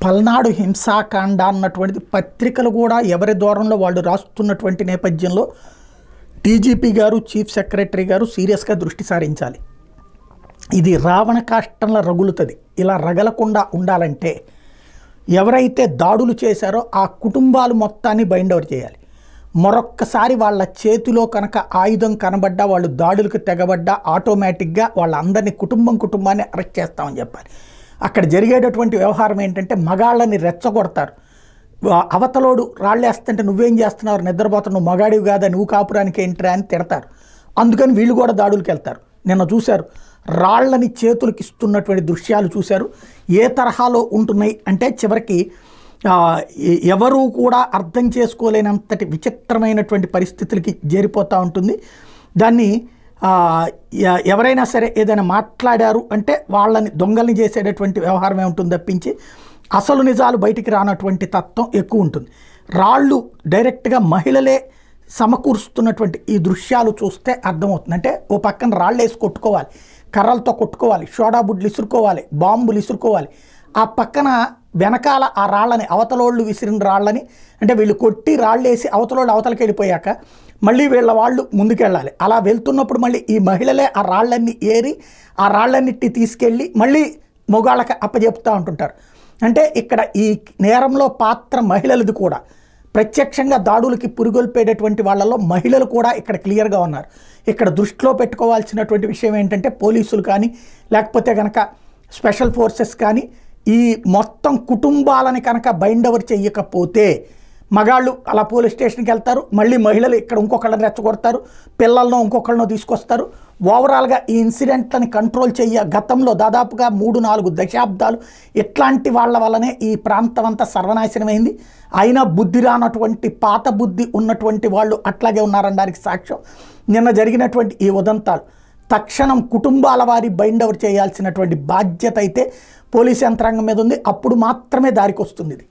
పల్నాడు హింసాకాండ అన్నటువంటిది పత్రికలు కూడా ఎవరి దూరంలో వాళ్ళు రాస్తున్నటువంటి నేపథ్యంలో డీజీపీ గారు చీఫ్ సెక్రటరీ గారు సీరియస్గా దృష్టి సారించాలి. ఇది రావణ కాష్టంలో రగులుతుంది. ఇలా రగలకుండా ఉండాలంటే ఎవరైతే దాడులు చేశారో ఆ కుటుంబాలు మొత్తాన్ని బైండ్ ఓవర్ చేయాలి. మరొక్కసారి వాళ్ళ చేతిలో కనుక ఆయుధం కనబడ్డా, వాళ్ళు దాడులకు తెగబడ్డా ఆటోమేటిక్గా వాళ్ళందరినీ కుటుంబాన్ని అరెస్ట్ చేస్తామని చెప్పాలి. అక్కడ జరిగేటటువంటి వ్యవహారం ఏంటంటే మగాళ్ళని రెచ్చగొడతారు. అవతలోడు రాళ్ళేస్తుంటే నువ్వేం చేస్తున్నావు, నిద్రపోతావు, నువ్వు మగాడివి కాదా, నువ్వు కాపురానికి ఏంట్రా అని తిడతారు. అందుకని వీళ్ళు కూడా దాడులకు వెళ్తారు. నిన్న చూశారు, రాళ్ళని చేతులకు ఇస్తున్నటువంటి దృశ్యాలు చూశారు. ఏ తరహాలో ఉంటున్నాయి అంటే చివరికి ఎవరూ కూడా అర్థం చేసుకోలేనంతటి విచిత్రమైనటువంటి పరిస్థితులకి చేరిపోతూ ఉంటుంది. దాన్ని ఎవరైనా సరే ఏదైనా మాట్లాడారు అంటే వాళ్ళని దొంగల్ని చేసేటటువంటి వ్యవహారమే ఉంటుంది తప్పించి అసలు నిజాలు బయటికి రానటువంటి తత్వం ఎక్కువ ఉంటుంది. రాళ్ళు డైరెక్ట్గా మహిళలే సమకూరుస్తున్నటువంటి ఈ దృశ్యాలు చూస్తే అర్థమవుతుంది. అంటే ఓ పక్కన రాళ్ళు వేసి కొట్టుకోవాలి, కర్రలతో కొట్టుకోవాలి, సోడా బుడ్లు ఇసురుకోవాలి, బాంబులు ఇసురుకోవాలి. ఆ పక్కన వెనకాల ఆ రాళ్ళని అవతలోళ్ళు విసిరిన రాళ్ళని అంటే వీళ్ళు కొట్టి రాళ్ళు వేసి అవతలోళ్ళు అవతలకి వెళ్ళిపోయాక మళ్ళీ వీళ్ళ వాళ్ళు ముందుకెళ్ళాలి. అలా వెళ్తున్నప్పుడు మళ్ళీ ఈ మహిళలే ఆ రాళ్ళన్నీ ఏరి ఆ రాళ్ళన్నిటి తీసుకెళ్ళి మళ్ళీ మొగాళ్ళకి అప్పచెప్తూ ఉంటుంటారు. అంటే ఇక్కడ ఈ నేరంలో పాత్ర మహిళలది కూడా. ప్రత్యక్షంగా దాడులకి పురిగొల్పేటటువంటి వాళ్ళలో మహిళలు కూడా ఇక్కడ క్లియర్గా ఉన్నారు. ఇక్కడ దృష్టిలో పెట్టుకోవాల్సినటువంటి విషయం ఏంటంటే పోలీసులు కానీ లేకపోతే కనుక స్పెషల్ ఫోర్సెస్ కానీ ఈ మొత్తం కుటుంబాలని కనుక బైండ్ ఓవర్ చేయకపోతే మగాళ్ళు అలా పోలీస్ స్టేషన్కి వెళ్తారు, మళ్ళీ మహిళలు ఇక్కడ ఇంకొకళ్ళని రెచ్చగొడతారు, పిల్లలను ఇంకొకళ్ళను తీసుకొస్తారు. ఓవరాల్గా ఈ ఇన్సిడెంట్లని కంట్రోల్ గతంలో దాదాపుగా 3-4 దశాబ్దాలు ఇట్లాంటి వాళ్ళ వల్లనే ఈ ప్రాంతం అంతా సర్వనాశనమైంది. అయినా బుద్ధి రానటువంటి పాత బుద్ధి ఉన్నటువంటి వాళ్ళు అట్లాగే ఉన్నారనడానికి సాక్ష్యం నిన్న జరిగినటువంటి ఈ ఉదంతాలు. తక్షణం కుటుంబాల వారి బైండ్ ఓవర్ చేయాల్సినటువంటి బాధ్యత అయితే పోలీస్ యంత్రాంగం మీద ఉంది. అప్పుడు మాత్రమే దారికి వస్తుంది ఇది.